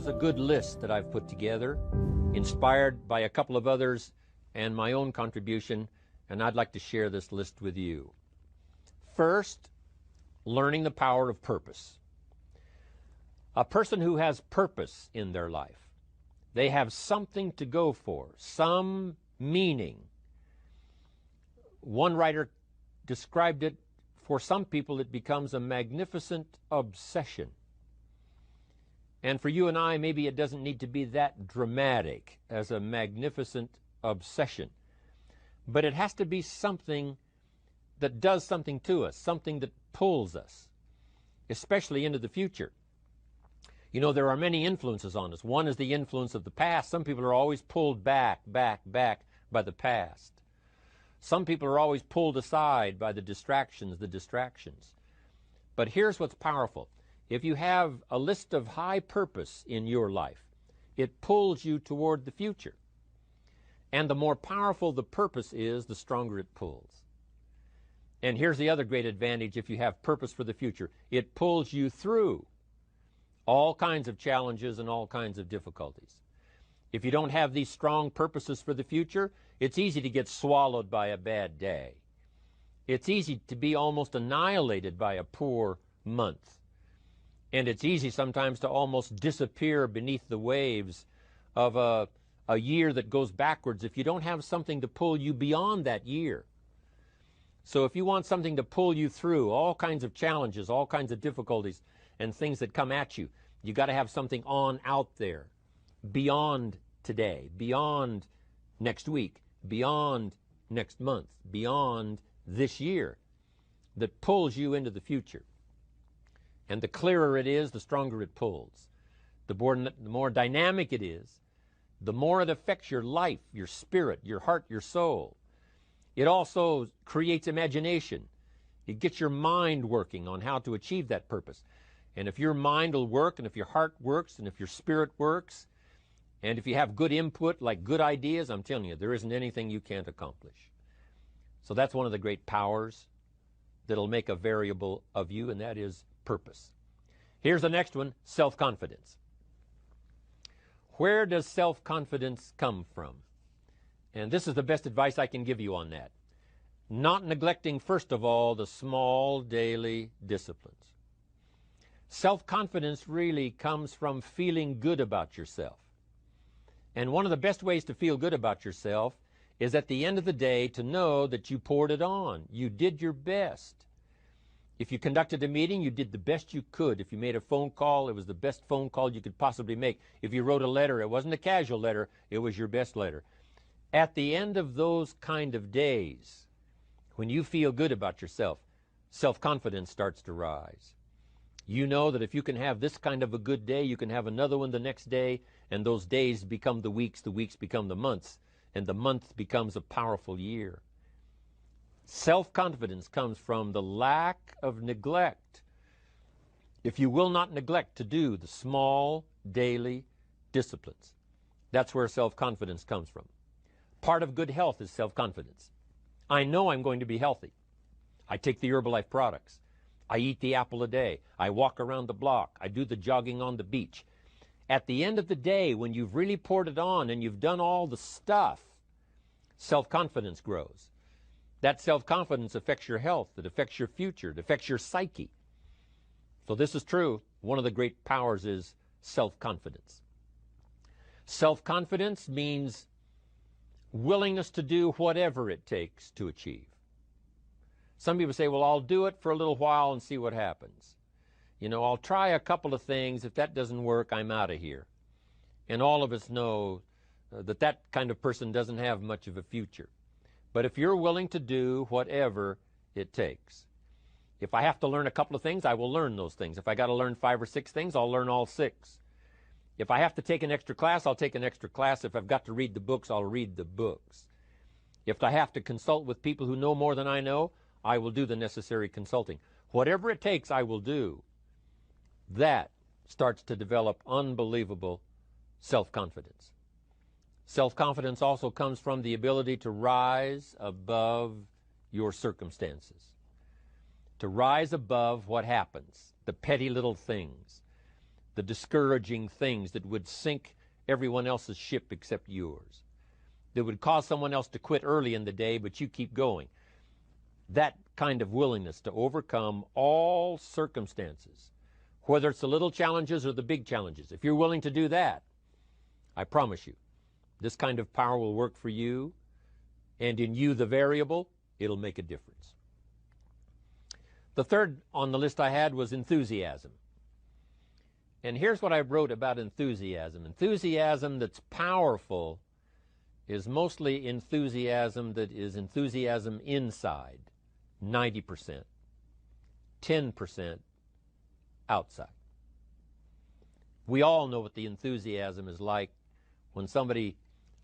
is a good list that I've put together, inspired by a couple of others and my own contribution, and I'd like to share this list with you. First, learning the power of purpose. A person who has purpose in their life, they have something to go for, some meaning. One writer described it, for some people it becomes a magnificent obsession. And for you and I, maybe it doesn't need to be that dramatic as a magnificent obsession. But it has to be something that does something to us, something that pulls us, especially into the future. You know, there are many influences on us. One is the influence of the past. Some people are always pulled back by the past. Some people are always pulled aside by the distractions. But here's what's powerful. If you have a list of high purpose in your life, it pulls you toward the future. And the more powerful the purpose is, the stronger it pulls. And here's the other great advantage if you have purpose for the future. It pulls you through all kinds of challenges and all kinds of difficulties. If you don't have these strong purposes for the future, it's easy to get swallowed by a bad day. It's easy to be almost annihilated by a poor month. And it's easy sometimes to almost disappear beneath the waves of a year that goes backwards if you don't have something to pull you beyond that year. So if you want something to pull you through all kinds of challenges, all kinds of difficulties and things that come at you, you got to have something on out there beyond today, beyond next week, beyond next month, beyond this year, that pulls you into the future. And the clearer it is, the stronger it pulls. The more dynamic it is, the more it affects your life, your spirit, your heart, your soul. It also creates imagination. It gets your mind working on how to achieve that purpose. And if your mind will work, and if your heart works, and if your spirit works, and if you have good input, like good ideas, I'm telling you, there isn't anything you can't accomplish. So that's one of the great powers that'll make a variable of you, and that is purpose. Here's the next one, self-confidence. Where does self-confidence come from? And this is the best advice I can give you on that. Not neglecting, first of all, the small daily disciplines. Self-confidence really comes from feeling good about yourself. And one of the best ways to feel good about yourself is at the end of the day to know that you poured it on. You did your best. If you conducted a meeting, you did the best you could. If you made a phone call, it was the best phone call you could possibly make. If you wrote a letter, it wasn't a casual letter, it was your best letter. At the end of those kind of days, when you feel good about yourself, self-confidence starts to rise. You know that if you can have this kind of a good day, you can have another one the next day, and those days become the weeks become the months, and the month becomes a powerful year. Self-confidence comes from the lack of neglect. If you will not neglect to do the small daily disciplines, that's where self-confidence comes from. Part of good health is self-confidence. I know I'm going to be healthy. I take the Herbalife products. I eat the apple a day. I walk around the block. I do the jogging on the beach. At the end of the day, when you've really poured it on and you've done all the stuff, self-confidence grows. That self-confidence affects your health. It affects your future. It affects your psyche. So this is true. One of the great powers is self-confidence. Self-confidence means willingness to do whatever it takes to achieve. Some people say, well, I'll do it for a little while and see what happens. You know, I'll try a couple of things. If that doesn't work, I'm out of here. And all of us know that kind of person doesn't have much of a future. But if you're willing to do whatever it takes, if I have to learn a couple of things, I will learn those things. If I got to learn 5 or 6 things, I'll learn all 6. If I have to take an extra class, I'll take an extra class. If I've got to read the books, I'll read the books. If I have to consult with people who know more than I know, I will do the necessary consulting. Whatever it takes, I will do. That starts to develop unbelievable self-confidence. Self-confidence also comes from the ability to rise above your circumstances, to rise above what happens, the petty little things, the discouraging things that would sink everyone else's ship except yours, that would cause someone else to quit early in the day, but you keep going. That kind of willingness to overcome all circumstances, whether it's the little challenges or the big challenges. If you're willing to do that, I promise you, this kind of power will work for you, and in you, the variable, it'll make a difference. The third on the list I had was enthusiasm. And here's what I wrote about enthusiasm. Enthusiasm that's powerful is mostly enthusiasm that is enthusiasm inside, 90%, 10% outside. We all know what the enthusiasm is like when somebody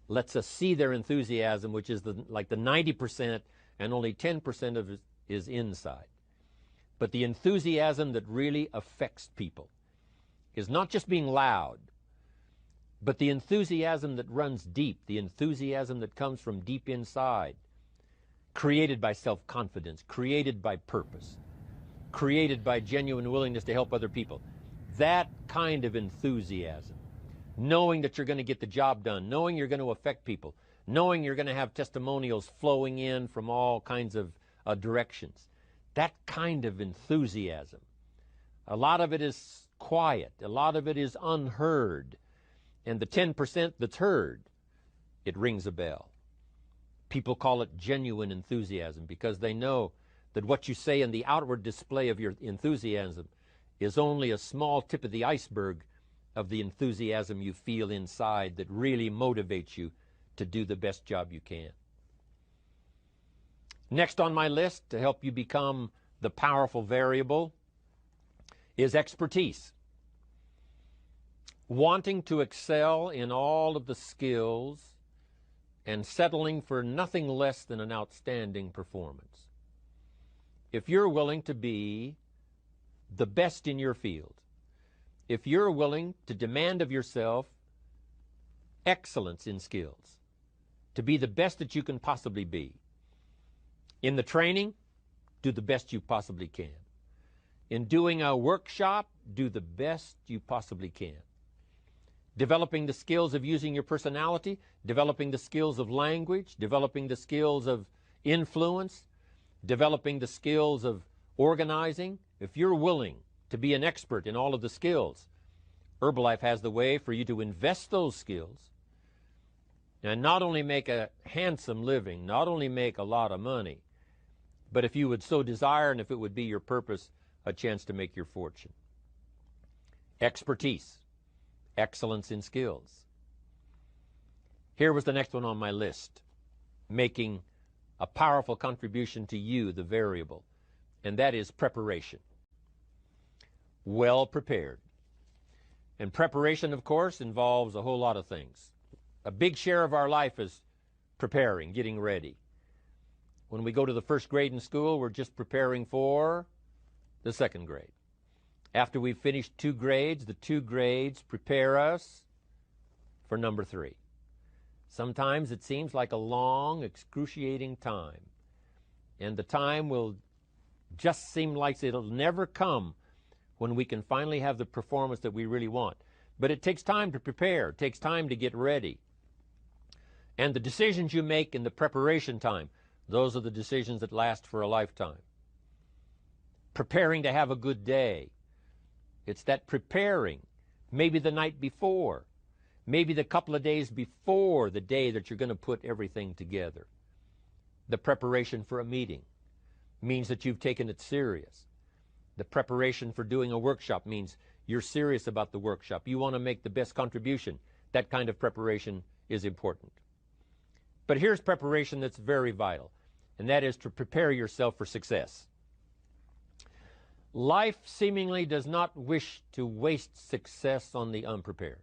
lets us see their enthusiasm, which is like the 90%, and only 10% of it is inside. But the enthusiasm that really affects people is not just being loud, but the enthusiasm that runs deep, the enthusiasm that comes from deep inside, created by self-confidence, created by purpose, created by genuine willingness to help other people. That kind of enthusiasm, knowing that you're going to get the job done, knowing you're going to affect people, knowing you're going to have testimonials flowing in from all kinds of directions. That kind of enthusiasm. A lot of it is quiet. A lot of it is unheard. And the 10% that's heard, it rings a bell. People call it genuine enthusiasm because they know that what you say in the outward display of your enthusiasm is only a small tip of the iceberg of the enthusiasm you feel inside that really motivates you to do the best job you can. Next on my list, to help you become the powerful variable, is expertise. Wanting to excel in all of the skills and settling for nothing less than an outstanding performance. If you're willing to be the best in your field, if you're willing to demand of yourself excellence in skills, to be the best that you can possibly be, in the training, do the best you possibly can. In doing a workshop, do the best you possibly can. Developing the skills of using your personality, developing the skills of language, developing the skills of influence, developing the skills of organizing. If you're willing to be an expert in all of the skills, Herbalife has the way for you to invest those skills and not only make a handsome living, not only make a lot of money, but if you would so desire and if it would be your purpose, a chance to make your fortune. Expertise, excellence in skills. Here was the next one on my list, making a powerful contribution to you, the variable, and that is preparation. Well prepared. And preparation, of course, involves a whole lot of things. A big share of our life is preparing, getting ready. When we go to the first grade in school, we're just preparing for the second grade. After we've finished 2 grades, the 2 grades prepare us for number 3. Sometimes it seems like a long, excruciating time. And the time will just seem like it'll never come when we can finally have the performance that we really want. But it takes time to prepare. It takes time to get ready. And the decisions you make in the preparation time, those are the decisions that last for a lifetime. Preparing to have a good day. It's that preparing, maybe the night before, maybe the couple of days before the day that you're going to put everything together. The preparation for a meeting means that you've taken it serious. The preparation for doing a workshop means you're serious about the workshop. You want to make the best contribution. That kind of preparation is important. But here's preparation that's very vital, and that is to prepare yourself for success. Life seemingly does not wish to waste success on the unprepared.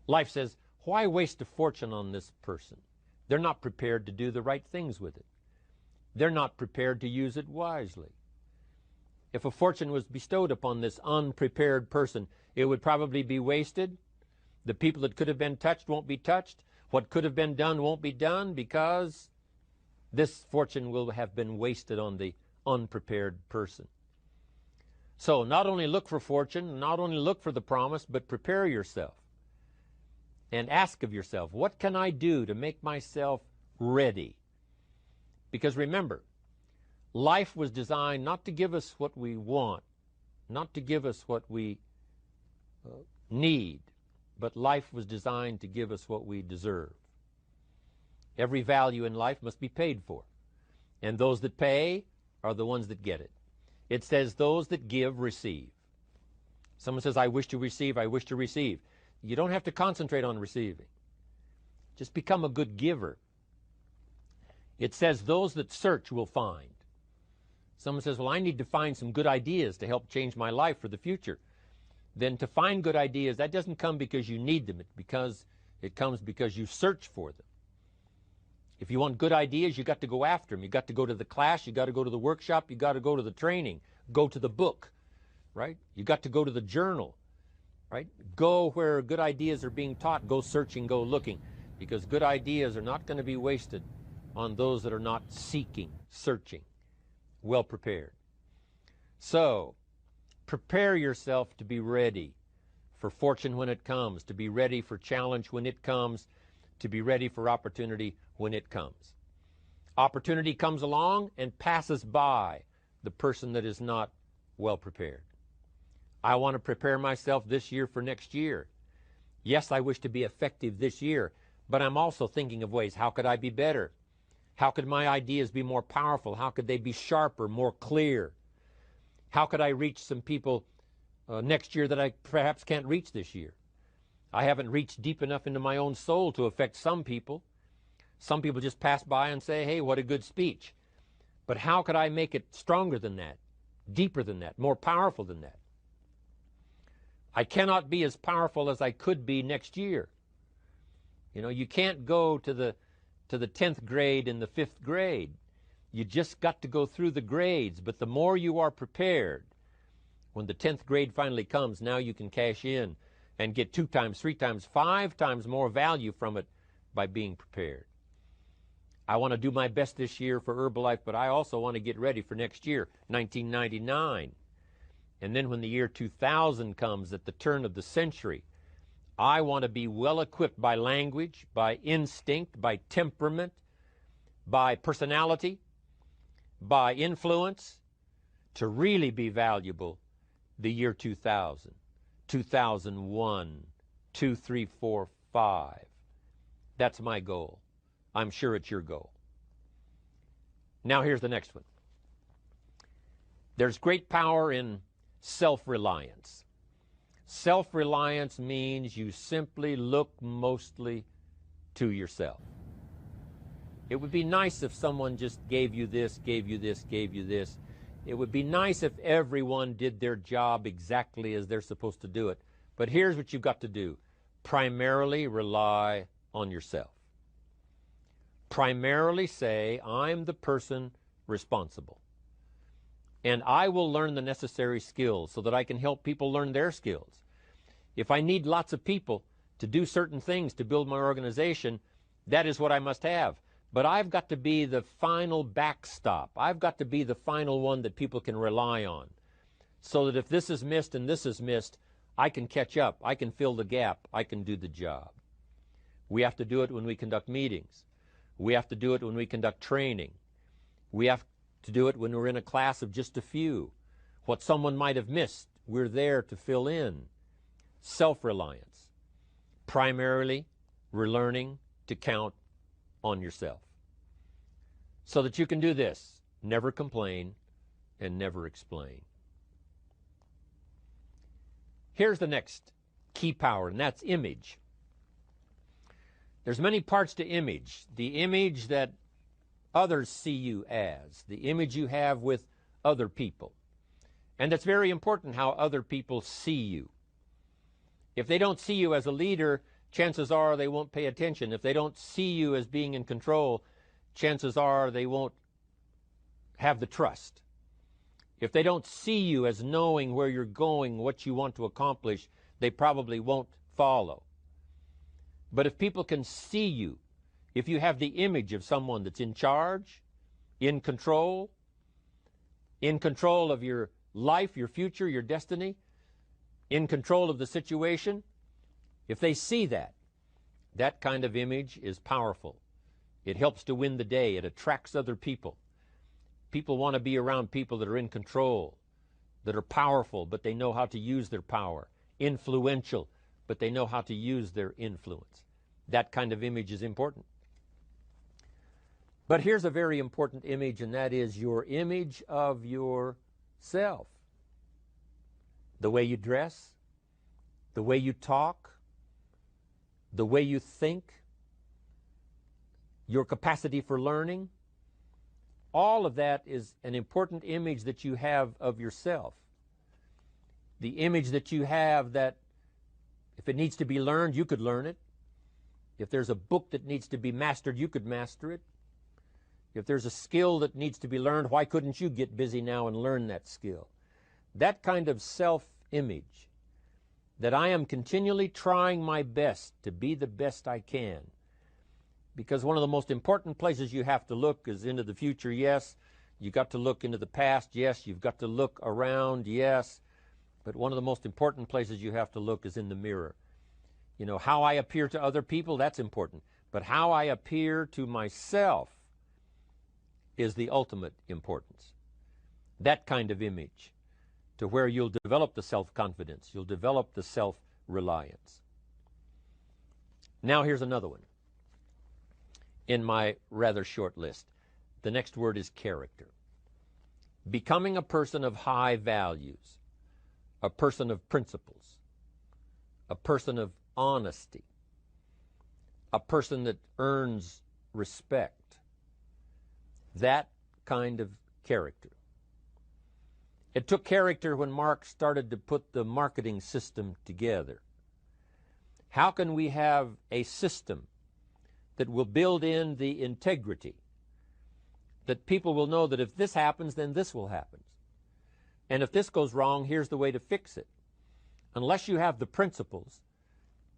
Life says, why waste a fortune on this person? They're not prepared to do the right things with it. They're not prepared to use it wisely. If a fortune was bestowed upon this unprepared person, it would probably be wasted. The people that could have been touched won't be touched. What could have been done won't be done because this fortune will have been wasted on the unprepared person. So not only look for fortune, not only look for the promise, but prepare yourself and ask of yourself, what can I do to make myself ready? Because remember, life was designed not to give us what we want, not to give us what we need, but life was designed to give us what we deserve. Every value in life must be paid for, and those that pay are the ones that get it. It says those that give receive. Someone says, I wish to receive, I wish to receive. You don't have to concentrate on receiving. Just become a good giver. It says those that search will find. Someone says, well, I need to find some good ideas to help change my life for the future. Then to find good ideas, that doesn't come because you need them. It comes because you search for them. If you want good ideas, you got to go after them. You got to go to the class, you got to go to the workshop, you got to go to the training, go to the book, right? You got to go to the journal, right? Go where good ideas are being taught, go searching, go looking, because good ideas are not going to be wasted on those that are not seeking, searching, well prepared. So, prepare yourself to be ready for fortune when it comes, to be ready for challenge when it comes, to be ready for opportunity when it comes. Opportunity comes along and passes by the person that is not well prepared. I want to prepare myself this year for next year. Yes, I wish to be effective this year, but I'm also thinking of ways, how could I be better? How could my ideas be more powerful? How could they be sharper, more clear? How could I reach some people next year that I perhaps can't reach this year? I haven't reached deep enough into my own soul to affect some people. Some people just pass by and say, hey, what a good speech. But how could I make it stronger than that, deeper than that, more powerful than that? I cannot be as powerful as I could be next year. You know, you can't go to the 10th grade in the 5th grade. You just got to go through the grades. But the more you are prepared, when the 10th grade finally comes, now you can cash in and get 2 times, 3 times, 5 times more value from it by being prepared. I want to do my best this year for Herbalife, but I also want to get ready for next year, 1999. And then when the year 2000 comes, at the turn of the century, I want to be well equipped by language, by instinct, by temperament, by personality, by influence, to really be valuable the year 2000. 2001, 2, 3, 4, 5. That's my goal. I'm sure it's your goal. Now here's the next one. There's great power in self-reliance. Self-reliance means you simply look mostly to yourself. It would be nice if someone just gave you this, gave you this, gave you this. It would be nice if everyone did their job exactly as they're supposed to do it. But here's what you've got to do. Primarily rely on yourself. Primarily say, I'm the person responsible. And I will learn the necessary skills so that I can help people learn their skills. If I need lots of people to do certain things to build my organization, that is what I must have. But I've got to be the final backstop. I've got to be the final one that people can rely on. So that if this is missed and this is missed, I can catch up. I can fill the gap. I can do the job. We have to do it when we conduct meetings. We have to do it when we conduct training. We have to do it when we're in a class of just a few. What someone might have missed, we're there to fill in. Self-reliance. Primarily, we're learning to count on yourself. So that you can do this, never complain and never explain. Here's the next key power, and that's image. There's many parts to image. The image that others see you as, the image you have with other people. And it's very important how other people see you. If they don't see you as a leader, chances are they won't pay attention. If they don't see you as being in control, chances are they won't have the trust. If they don't see you as knowing where you're going, what you want to accomplish, they probably won't follow. But if people can see you, if you have the image of someone that's in charge, in control of your life, your future, your destiny, in control of the situation, if they see that, that kind of image is powerful. It helps to win the day. It attracts other people. People want to be around people that are in control, that are powerful, but they know how to use their power. Influential, but they know how to use their influence. That kind of image is important. But here's a very important image, and that is your image of yourself. The way you dress, the way you talk, the way you think, your capacity for learning. All of that is an important image that you have of yourself. The image that you have that if it needs to be learned, you could learn it. If there's a book that needs to be mastered, you could master it. If there's a skill that needs to be learned, why couldn't you get busy now and learn that skill? That kind of self-image, that I am continually trying my best to be the best I can. Because one of the most important places you have to look is into the future, yes. You've got to look into the past, yes. You've got to look around, yes. But one of the most important places you have to look is in the mirror. You know, how I appear to other people, that's important. But how I appear to myself is the ultimate importance. That kind of image, to where you'll develop the self-confidence, you'll develop the self-reliance. Now here's another one in my rather short list. The next word is character. Becoming a person of high values, a person of principles, a person of honesty, a person that earns respect. That kind of character. It took character when Mark started to put the marketing system together. How can we have a system that will build in the integrity, that people will know that if this happens, then this will happen. And if this goes wrong, here's the way to fix it. Unless you have the principles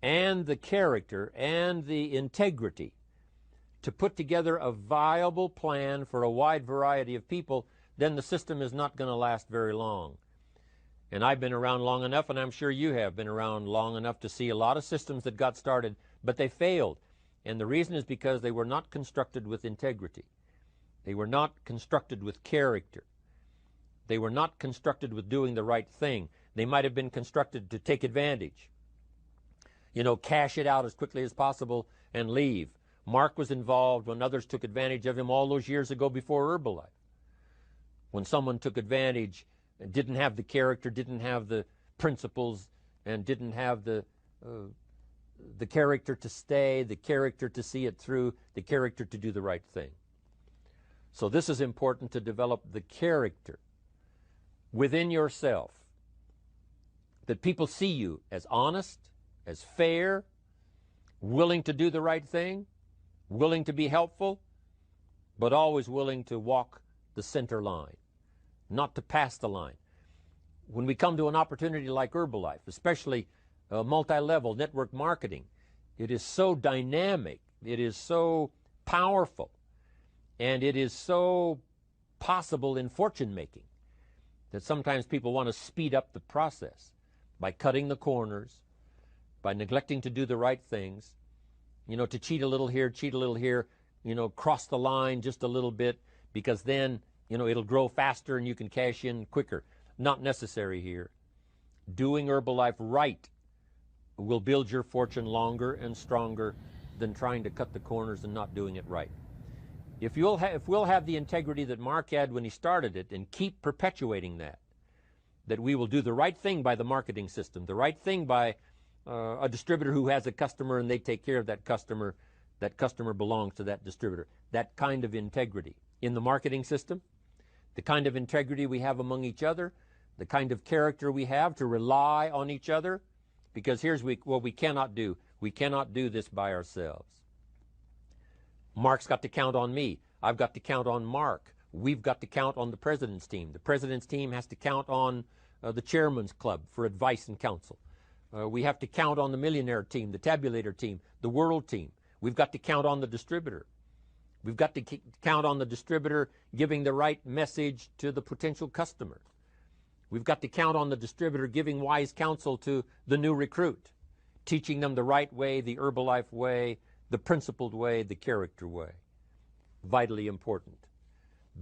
and the character and the integrity to put together a viable plan for a wide variety of people, then the system is not going to last very long. And I've been around long enough, and I'm sure you have been around long enough to see a lot of systems that got started, but they failed. And the reason is because they were not constructed with integrity. They were not constructed with character. They were not constructed with doing the right thing. They might have been constructed to take advantage. You know, cash it out as quickly as possible and leave. Mark was involved when others took advantage of him all those years ago before Herbalife. When someone took advantage and didn't have the character, didn't have the principles, and didn't have the character to stay, the character to see it through, the character to do the right thing. So this is important, to develop the character within yourself, that people see you as honest, as fair, willing to do the right thing, willing to be helpful, but always willing to walk the center line, not to pass the line. When we come to an opportunity like Herbalife, especially multi-level network marketing, it is so dynamic, it is so powerful, and it is so possible in fortune making that sometimes people want to speed up the process by cutting the corners, by neglecting to do the right things, you know, to cheat a little here, you know, cross the line just a little bit, because then, you know, it'll grow faster and you can cash in quicker. Not necessary here. Doing Herbalife right will build your fortune longer and stronger than trying to cut the corners and not doing it right. If we'll have the integrity that Mark had when he started it, and keep perpetuating that we will do the right thing by the marketing system, the right thing by a distributor who has a customer and they take care of that customer belongs to that distributor. That kind of integrity in the marketing system, the kind of integrity we have among each other, the kind of character we have to rely on each other, because here's what we cannot do. We cannot do this by ourselves. Mark's got to count on me. I've got to count on Mark. We've got to count on the president's team. The president's team has to count on the chairman's club for advice and counsel. We have to count on the millionaire team, the tabulator team, the world team. We've got to count on the distributor. We've got to count on the distributor giving the right message to the potential customer. We've got to count on the distributor giving wise counsel to the new recruit, teaching them the right way, the Herbalife way, the principled way, the character way. Vitally important.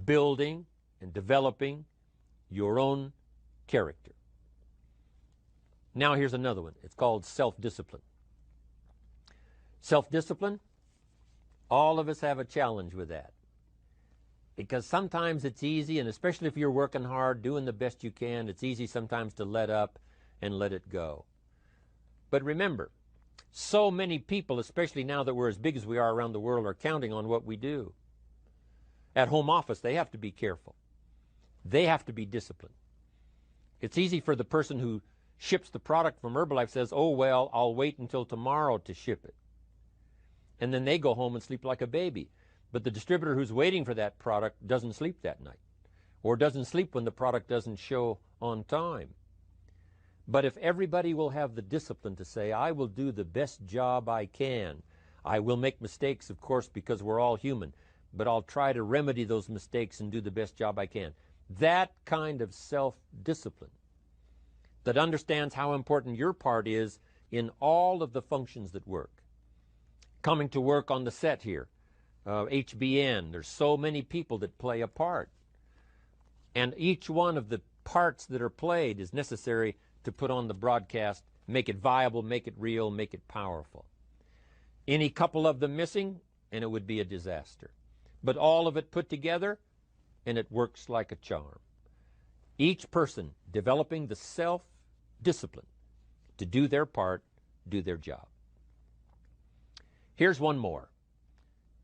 Building and developing your own character. Now here's another one. It's called self-discipline. Self-discipline, all of us have a challenge with that. Because sometimes it's easy, and especially if you're working hard, doing the best you can, it's easy sometimes to let up and let it go. But remember, so many people, especially now that we're as big as we are around the world, are counting on what we do. At home office, they have to be careful. They have to be disciplined. It's easy for the person who ships the product from Herbalife says, oh, well, I'll wait until tomorrow to ship it. And then they go home and sleep like a baby. But the distributor who's waiting for that product doesn't sleep that night, or doesn't sleep when the product doesn't show on time. But if everybody will have the discipline to say, I will do the best job I can. I will make mistakes, of course, because we're all human, but I'll try to remedy those mistakes and do the best job I can. That kind of self-discipline that understands how important your part is in all of the functions that work. Coming to work on the set here, HBN, there's so many people that play a part. And each one of the parts that are played is necessary to put on the broadcast, make it viable, make it real, make it powerful. Any couple of them missing, and it would be a disaster. But all of it put together, and it works like a charm. Each person developing the self-discipline to do their part, do their job. Here's one more,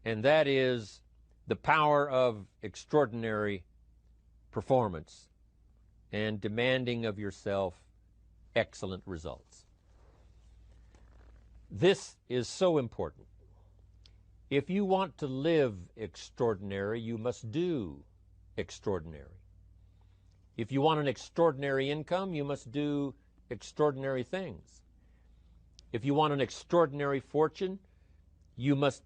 and that is the power of extraordinary performance and demanding of yourself excellent results. This is so important. If you want to live extraordinary, you must do extraordinary. If you want an extraordinary income, you must do extraordinary things. If you want an extraordinary fortune, you must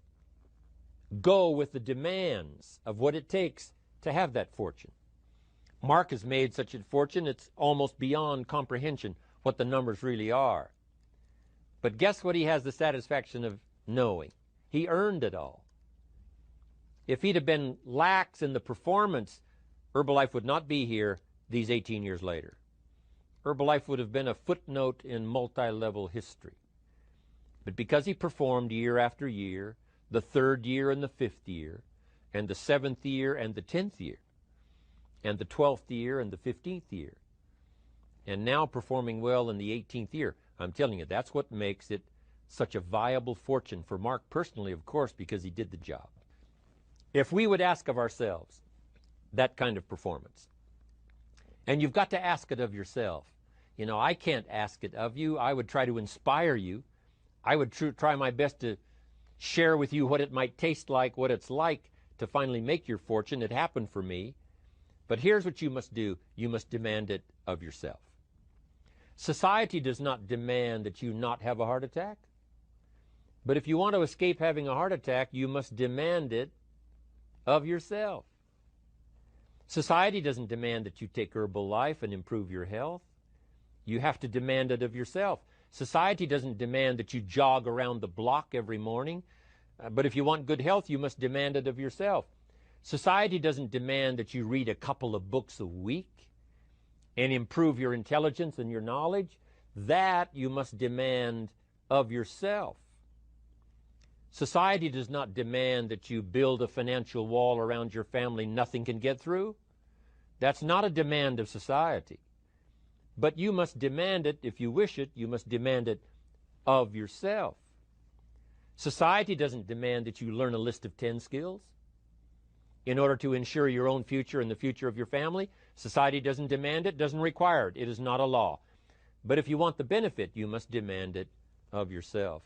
go with the demands of what it takes to have that fortune. Mark has made such a fortune, it's almost beyond comprehension what the numbers really are. But guess what he has the satisfaction of knowing? He earned it all. If he'd have been lax in the performance, Herbalife would not be here these 18 years later. Herbalife would have been a footnote in multi-level history. But because he performed year after year, the 3rd year and the 5th year, and the 7th year and the 10th year, and the 12th year and the 15th year, and now performing well in the 18th year, I'm telling you, that's what makes it such a viable fortune for Mark personally, of course, because he did the job. If we would ask of ourselves that kind of performance, and you've got to ask it of yourself. You know, I can't ask it of you. I would try to inspire you. I would try my best to share with you what it might taste like, what it's like to finally make your fortune. It happened for me. But here's what you must do. You must demand it of yourself. Society does not demand that you not have a heart attack. But if you want to escape having a heart attack, you must demand it of yourself. Society doesn't demand that you take Herbalife and improve your health. You have to demand it of yourself. Society doesn't demand that you jog around the block every morning. But if you want good health, you must demand it of yourself. Society doesn't demand that you read a couple of books a week and improve your intelligence and your knowledge. That you must demand of yourself. Society does not demand that you build a financial wall around your family nothing can get through. That's not a demand of society. But you must demand it, if you wish it, you must demand it of yourself. Society doesn't demand that you learn a list of 10 skills in order to ensure your own future and the future of your family. Society doesn't demand it, doesn't require it. It is not a law. But if you want the benefit, you must demand it of yourself.